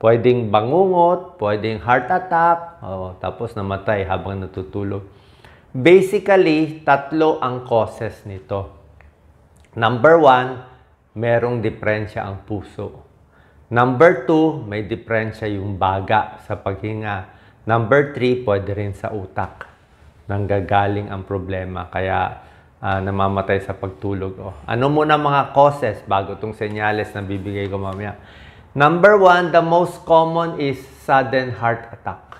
Pwedeng bangungot, pwedeng heart attack, tapos namatay habang natutulog. Basically, tatlo ang causes nito. Number 1, merong diferensya ang puso. Number 2, may diferensya yung baga sa paghinga. Number 3, pwede rin sa utak. Nanggagaling ang problema, kaya namamatay sa pagtulog. Ano muna mga causes bago itong senyales na bibigay ko mamaya? Number 1, the most common is sudden heart attack.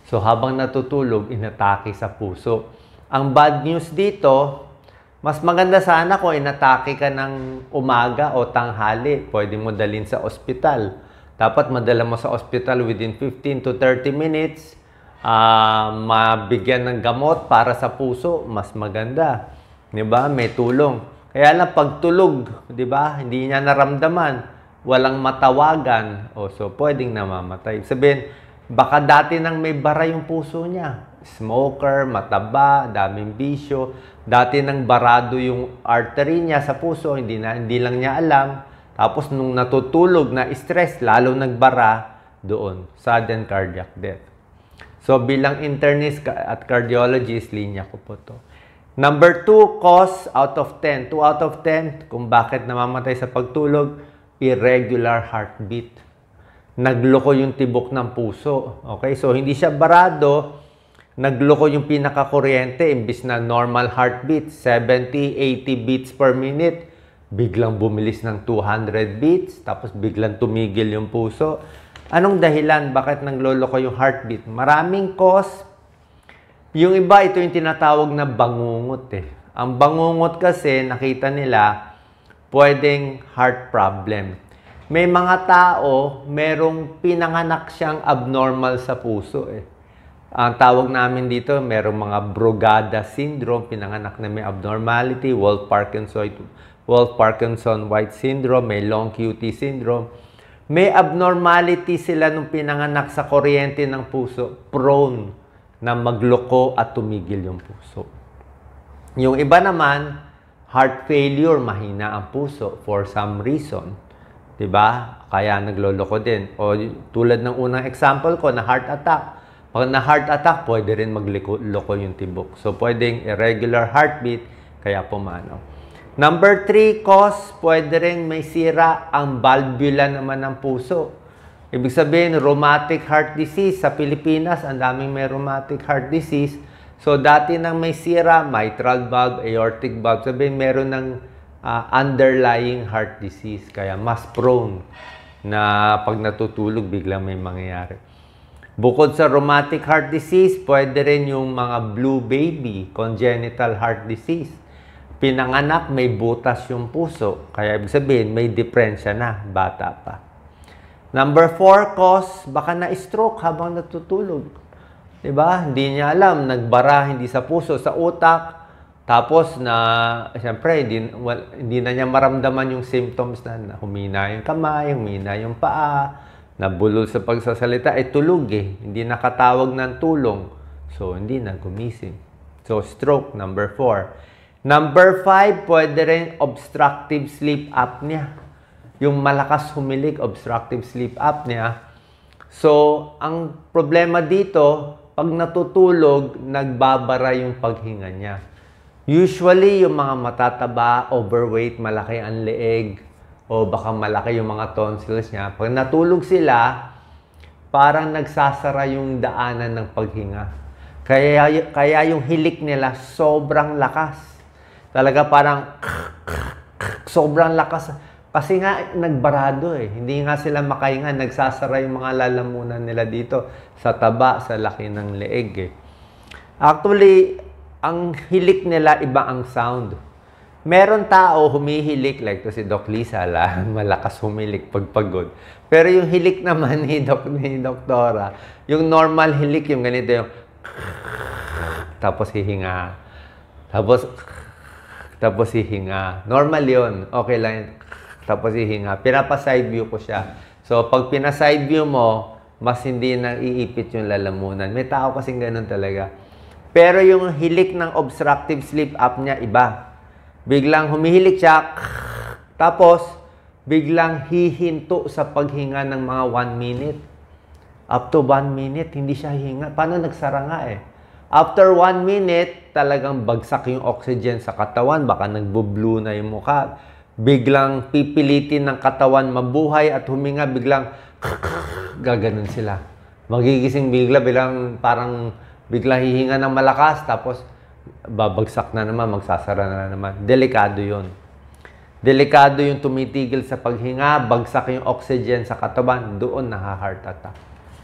So habang natutulog, inatake sa puso. Ang bad news dito, mas maganda sana kung inatake ka ng umaga o tanghali. Pwede mo dalhin sa ospital. Dapat madala mo sa ospital within 15 to 30 minutes. Mabigyan ng gamot para sa puso, mas maganda. Diba? May tulong. Kaya lang pagtulog, diba? Hindi niya naramdaman. Walang matawagan. So, pwedeng namamatay. Sabihin, baka dati nang may bara yung puso niya. Smoker, mataba, daming bisyo. Dati nang barado yung artery niya sa puso, hindi lang niya alam. Tapos nung natutulog na stress, lalo nagbara doon. Sudden cardiac death. So bilang internist at cardiologist, linya ko po to. Number 2, cause out of 10. 2 out of 10 kung bakit namamatay sa pagtulog, irregular heartbeat. Nagloko yung tibok ng puso. Okay? So hindi siya barado. Nagloko yung pinakakuryente, imbis na normal heartbeat, 70, 80 beats per minute, biglang bumilis ng 200 beats, tapos biglang tumigil yung puso. Anong dahilan? Bakit nagloloko yung heartbeat? Maraming cause. Yung iba, ito yung tinatawag na bangungot eh. Ang bangungot kasi, nakita nila, pwedeng heart problem. May mga tao, merong pinanganak siyang abnormal sa puso eh. Ang tawag namin dito, merong mga Brugada syndrome, pinanganak na may abnormality, Wolff-Parkinson-White syndrome, may long QT syndrome. May abnormality sila nung pinanganak sa kuryente ng puso, prone na magloko at tumigil yung puso. Yung iba naman, heart failure, mahina ang puso for some reason. Diba? Kaya nagloloko din. O tulad ng unang example ko na heart attack. Pag na heart attack, pwede rin magloko yung tibok. So, pwedeng irregular heartbeat, kaya pumanaw. Number 3 cause, pwede rin may sira ang valvula naman ng puso. Ibig sabihin, rheumatic heart disease. Sa Pilipinas, ang daming may rheumatic heart disease. So, dati nang may sira, mitral valve, aortic valve, sabihin, meron ng underlying heart disease. Kaya mas prone na pag natutulog, biglang may mangyayari. Bukod sa rheumatic heart disease, pwede rin yung mga blue baby, congenital heart disease. Pinanganak, may butas yung puso. Kaya ibig sabihin, may diferensya na, bata pa. Number 4 cause, baka na-stroke habang natutulog. Diba? Hindi niya alam, nagbara, hindi sa puso, sa utak. Tapos siyempre, hindi na niya maramdaman yung symptoms na humina yung kamay, humina yung paa, nabulol sa pagsasalita, tulog eh. Hindi nakatawag ng tulong. So, hindi na gumising. So, stroke, number 4. Number 5, pwede rin obstructive sleep apnea. Yung malakas humilik, obstructive sleep apnea. So, ang problema dito, pag natutulog, nagbabara yung paghinga niya. Usually, yung mga matataba, overweight, malaki ang leeg, o baka malaki yung mga tonsils niya. Pag natulog sila, parang nagsasara yung daanan ng paghinga. Kaya yung hilik nila sobrang lakas. Talaga parang sobrang lakas. Kasi nga nagbarado eh. Hindi nga sila makahinga. Nagsasara yung mga lalamunan nila dito sa taba, sa laki ng leeg eh. Actually, ang hilik nila iba ang sound. Meron tao humihilik, like to si Doc Lisa, malakas humilik pag pagod. Pero yung hilik naman ni Doktora, yung normal hilik, yung ganito yung tapos hihinga. Tapos hihinga. Normal yun. Okay lang yun. Tapos hihinga. Pinapa-side view ko siya. So, pag pina-side view mo, mas hindi nang iipit yung lalamunan. May tao kasing ganun talaga. Pero yung hilik ng obstructive sleep apnea, iba. Biglang humihilik siya, tapos biglang hihinto sa paghinga ng mga 1 minute. Up to 1 minute, hindi siya hinga. Paano nagsara nga eh? After 1 minute, talagang bagsak yung oxygen sa katawan. Baka nagbo-blue na yung mukha. Biglang pipilitin ng katawan mabuhay at huminga. Biglang gaganon sila. Magigising biglang parang biglang hihinga ng malakas. Tapos babagsak na naman, magsasara na naman. Delikado yun. Delikado yung tumitigil sa paghinga, bagsak yung oxygen sa katawan, doon naha-heart attack.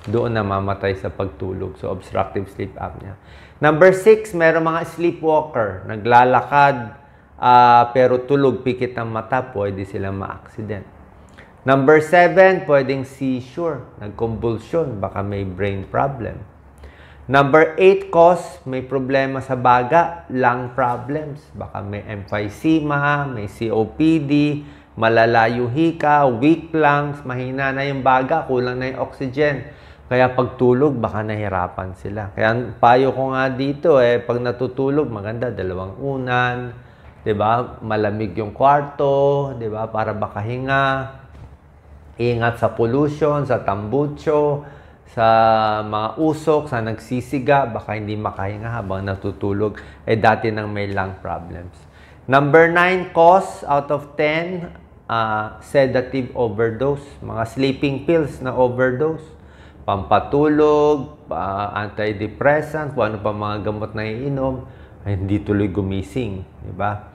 Doon namamatay sa pagtulog. So, obstructive sleep apnea. Number 6, meron mga sleepwalker. Naglalakad, pero tulog, pikit ng mata, pwede silang ma-accident. Number 7, pwedeng seizure, nag-convulsion, baka may brain problem. Number 8 cause, may problema sa baga, lung problems. Baka may emphysema, may COPD, malala yung hika, weak lungs, mahina na yung baga, kulang na yung oxygen. Kaya pagtulog, baka nahirapan sila. Kaya payo ko nga dito, pag natutulog, maganda, 2 unan, 'di ba? Malamig yung kwarto, 'di ba? Para makahinga. Ingat sa pollution, sa tambucho, sa mga usok, sa nagsisiga, baka hindi makahinga habang natutulog, dati nang may lung problems. Number 9 cause out of 10, sedative overdose. Mga sleeping pills na overdose. Pampatulog, antidepressant, kung ano pa mga gamot na iinom, ay hindi tuloy gumising. Diba?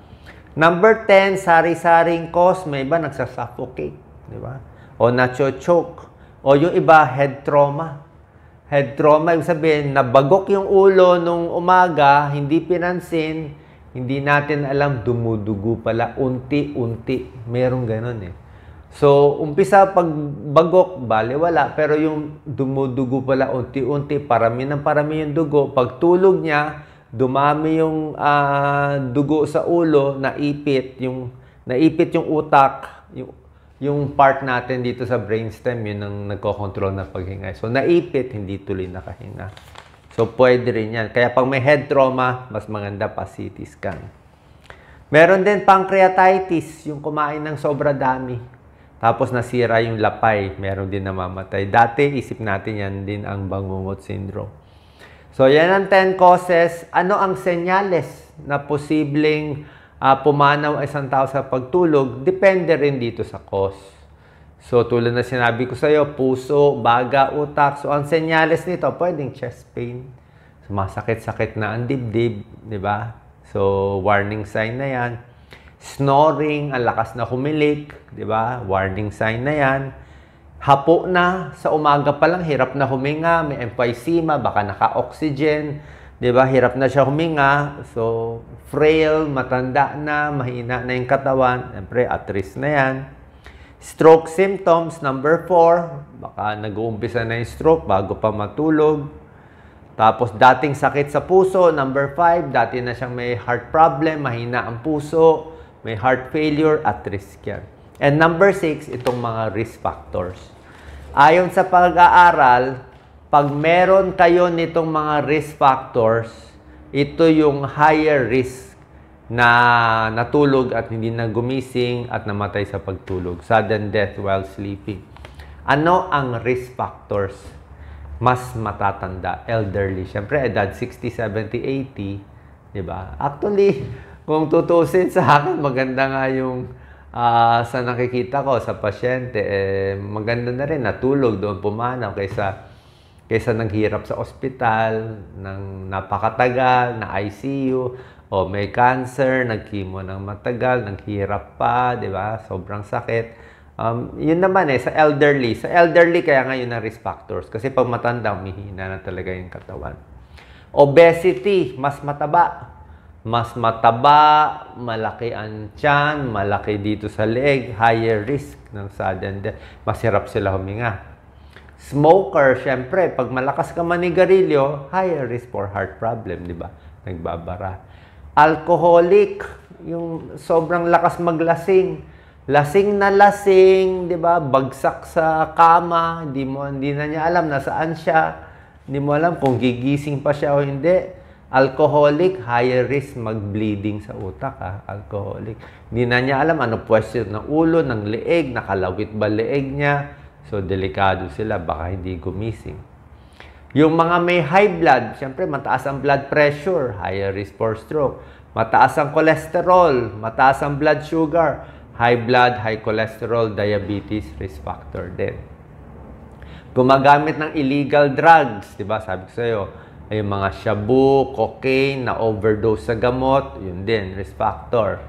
Number 10, sari-saring cause, may iba nagsasuffocate. Diba? O nacho-choke. O yung iba, head trauma. Head trauma, ibig sabihin, nabagok yung ulo nung umaga, hindi pinansin, hindi natin alam, dumudugo pala, unti-unti. Merong ganun eh. So, umpisa pagbagok, baliwala, pero yung dumudugo pala, unti-unti, parami yung dugo. Pagtulog niya, dumami yung dugo sa ulo, naipit yung utak, yung part natin dito sa brainstem, yun ang nagkocontrol ng paghinga. So, naipit, hindi tuloy nakahinga. So, pwede rin yan. Kaya pag may head trauma, mas maganda pa CT scan. Meron din pancreatitis, yung kumain ng sobra dami. Tapos nasira yung lapay, meron din namamatay. Dati, isip natin yan din ang bangungot syndrome. So, yan ang 10 causes. Ano ang senyales na posibleng pumanaw ang isang tao sa pagtulog? Depende rin dito sa cause. So, tulad na sinabi ko sa iyo, puso, baga, utak. So, ang senyales nito, pwedeng chest pain. Sumasakit-sakit na ang dibdib, di ba? So, warning sign na yan. Snoring, ang lakas na humilik, di ba? Warning sign na yan. Hapo na, sa umaga pa lang, hirap na huminga, may emphysema, baka naka-oxygen, di ba? Hirap na siya huminga, so frail, matanda na, mahina na yung katawan, siyempre at risk na yan. Stroke symptoms, number 4, baka nag-uumpisa na yung stroke bago pa matulog. Tapos dating sakit sa puso, number 5, dati na siyang may heart problem, mahina ang puso, may heart failure, at risk yan. And number 6, itong mga risk factors. Ayon sa pag-aaral, pag meron kayo nitong mga risk factors, ito yung higher risk na natulog at hindi na gumising at namatay sa pagtulog. Sudden death while sleeping. Ano ang risk factors? Mas matatanda, elderly. Siyempre, edad 60, 70, 80. Diba? Actually, kung tutusin sa akin, maganda nga yung sa nakikita ko sa pasyente, maganda na rin natulog doon pumanaw kaysa naghirap sa ospital, ng napakatagal, na ICU, o may cancer, nagchemo ng matagal, naghirap pa, di ba? Sobrang sakit. Yun naman sa elderly. Sa elderly, kaya nga yun ang risk factors. Kasi pag matanda, humihina na talaga yung katawan. Obesity, mas mataba. Mas mataba, malaki ang tiyan, malaki dito sa leg, higher risk ng sudden death. Mas hirap sila huminga. Smoker, syempre, pag malakas ka manigarilyo, higher risk for heart problem, di ba? Nagbabara. Alcoholic, yung sobrang lakas maglasing. Lasing na lasing, di ba? Bagsak sa kama, hindi na niya alam nasaan siya. Hindi mo alam kung gigising pa siya o hindi. Alcoholic, higher risk mag-bleeding sa utak, alcoholic. Hindi na niya alam ano pwesto ng ulo, ng leeg, nakalawit ba leeg niya. So, delikado sila, baka hindi gumising. Yung mga may high blood, syempre mataas ang blood pressure, higher risk for stroke. Mataas ang cholesterol, mataas ang blood sugar, high blood, high cholesterol, diabetes, risk factor din. Gumagamit ng illegal drugs, di ba? Sabi ko sa'yo, yung mga shabu, cocaine, na overdose sa gamot, yun din, risk factor.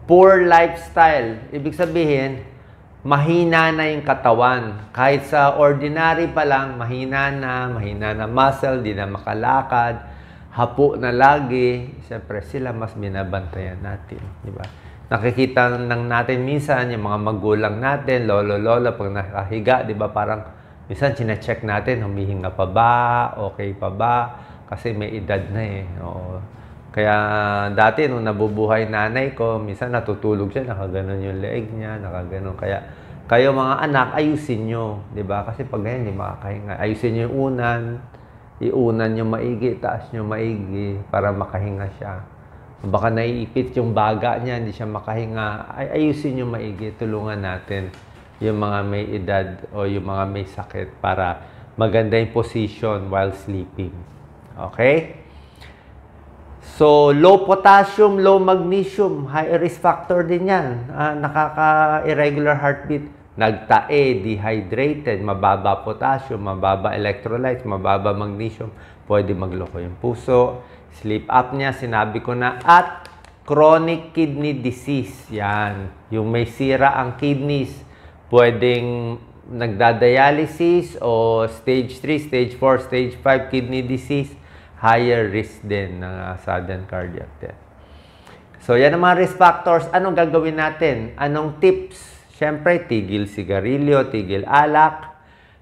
Poor lifestyle, ibig sabihin, mahina na yung katawan. Kahit sa ordinary pa lang, mahina na muscle, di na makalakad, hapo na lagi. Siyempre, sila mas binabantayan natin, di ba? Nakikita lang natin minsan yung mga magulang natin, lolo-lola, pag nakahiga, di ba, parang minsan, chinecheck natin, humihinga pa ba, okay pa ba, kasi may edad na eh. Oo. Kaya dati, nung nabubuhay nanay ko, minsan natutulog siya, nakaganon yung leeg niya, nakaganon. Kaya, kayo mga anak, ayusin nyo, di ba? Kasi pag ganyan, hindi makakahinga. Ayusin nyo yung unan, iunan nyo maigi, taas nyo maigi, para makahinga siya. Baka naiipit yung baga niya, hindi siya makahinga. Ayusin nyo maigi, tulungan natin yung mga may edad o yung mga may sakit para maganda yung position while sleeping. Okay? So, low potassium, low magnesium, high risk factor din yan. Nakaka-irregular heartbeat. Nagtae, dehydrated, mababa potassium, mababa electrolytes, mababa magnesium. Pwede magloko yung puso. Sleep apnea, sinabi ko na. At chronic kidney disease. Yan. Yung may sira ang kidneys. Pwedeng nagdadialysis o stage 3, stage 4, stage 5 kidney disease, higher risk din ng sudden cardiac death. So, yan ang mga risk factors. Anong gagawin natin? Anong tips? Siyempre, tigil sigarilyo, tigil alak.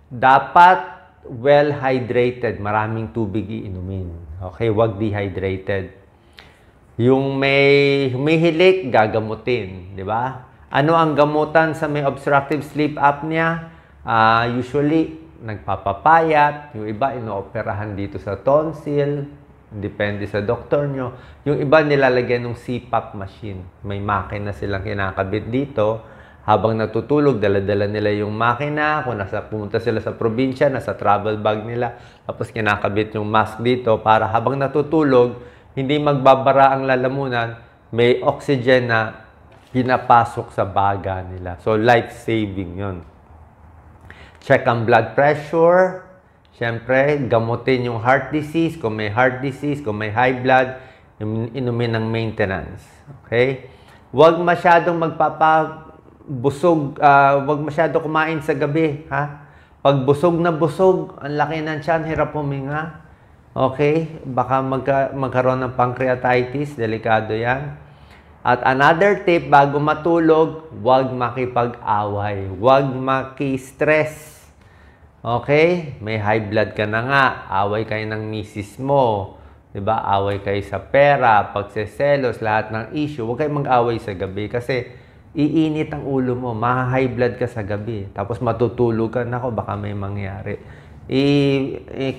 Dapat well-hydrated. Maraming tubig iinumin. Okay? Huwag dehydrated. Yung may humihilik, gagamutin. Di ba? Ano ang gamutan sa may obstructive sleep apnea? Usually, nagpapapayat. Yung iba, inooperahan dito sa tonsil. Depende sa doktor nyo. Yung iba, nilalagyan ng CPAP machine. May makina silang kinakabit dito. Habang natutulog, dala-dala nila yung makina. Kung pumunta sila sa probinsya, nasa travel bag nila. Tapos kinakabit yung mask dito para habang natutulog, hindi magbabara ang lalamunan. May oxygen na pinapasok sa baga nila. So, life-saving yun. Check ang blood pressure. Siyempre, gamutin yung heart disease. Kung may heart disease, kung may high blood, inumin ng maintenance. Okay? Huwag masyadong magpapabusog. Huwag masyadong kumain sa gabi. Ha? Pag busog na busog, ang laki ng tiyan, hirap huminga. Okay? Baka magkaroon ng pancreatitis. Delikado yan. At another tip, bago matulog, huwag makipag-away. Huwag maki-stress. Okay? May high blood ka na nga. Away kayo ng misis mo. Diba? Away kayo sa pera, pagseselos, lahat ng issue. Huwag kayo mag-away sa gabi kasi iinit ang ulo mo. Maha-high blood ka sa gabi. Tapos matutulog ka na baka may mangyari.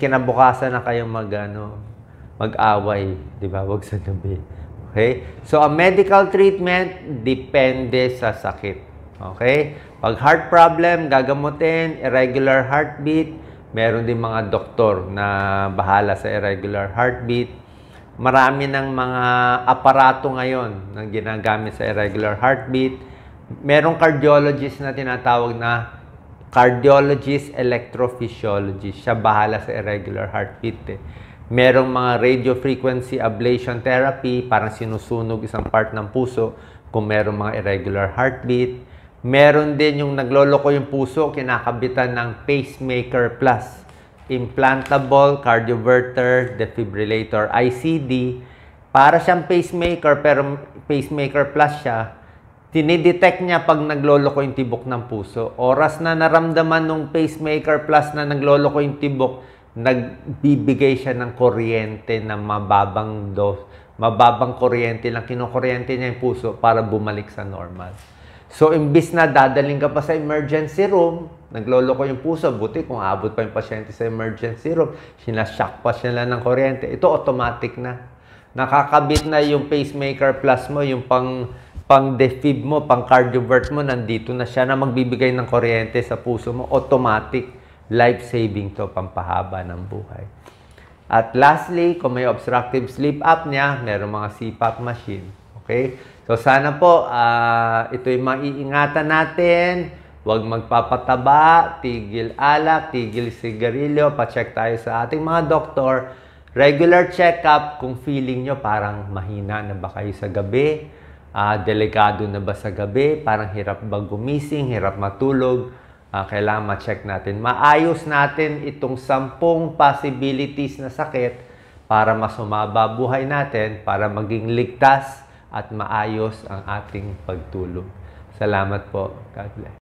Kinabukasan na kayo mag-away. Diba? Huwag sa gabi. Okay? So, ang medical treatment, depende sa sakit. Okay? Pag heart problem, gagamutin, irregular heartbeat, meron din mga doktor na bahala sa irregular heartbeat. Marami ng mga aparato ngayon na ginagamit sa irregular heartbeat. Merong cardiologist na tinatawag na cardiologist, electrophysiologist. Siya bahala sa irregular heartbeat. Merong mga radiofrequency ablation therapy, parang sinusunog isang part ng puso kung merong mga irregular heartbeat. Meron din yung nagloloko yung puso, kinakabitan ng pacemaker plus. Implantable cardioverter defibrillator, ICD. Para siyang pacemaker, pero pacemaker plus siya. Tinidetect niya pag nagloloko yung tibok ng puso. Oras na naramdaman ng pacemaker plus na nagloloko yung tibok, nagbibigay siya ng kuryente na mababang kuryente lang. Kinukuryente niya yung puso para bumalik sa normal. So, imbis na dadaling ka pa sa emergency room, nagloloko yung puso, buti kung abot pa yung pasyente sa emergency room, sinashock pa sila ng kuryente. Ito, automatic na. Nakakabit na yung pacemaker plus mo, yung pang-defib mo, pang-cardiovert mo, nandito na siya na magbibigay ng kuryente sa puso mo. Automatic, life-saving to, pampahaba ng buhay. At lastly, kung may obstructive sleep apnea, meron mga CPAP machine. Okay? So, sana po, ito yung maiingatan natin. Huwag magpapataba, tigil alak, tigil sigarilyo, pa-check tayo sa ating mga doktor. Regular check-up kung feeling nyo parang mahina na ba kayo sa gabi, delikado na ba sa gabi, parang hirap ba gumising, hirap matulog, kailangan ma-check natin. Maayos natin itong 10 possibilities na sakit para mas humaba buhay natin, para maging ligtas at maayos ang ating pagtulog. Salamat po. God bless.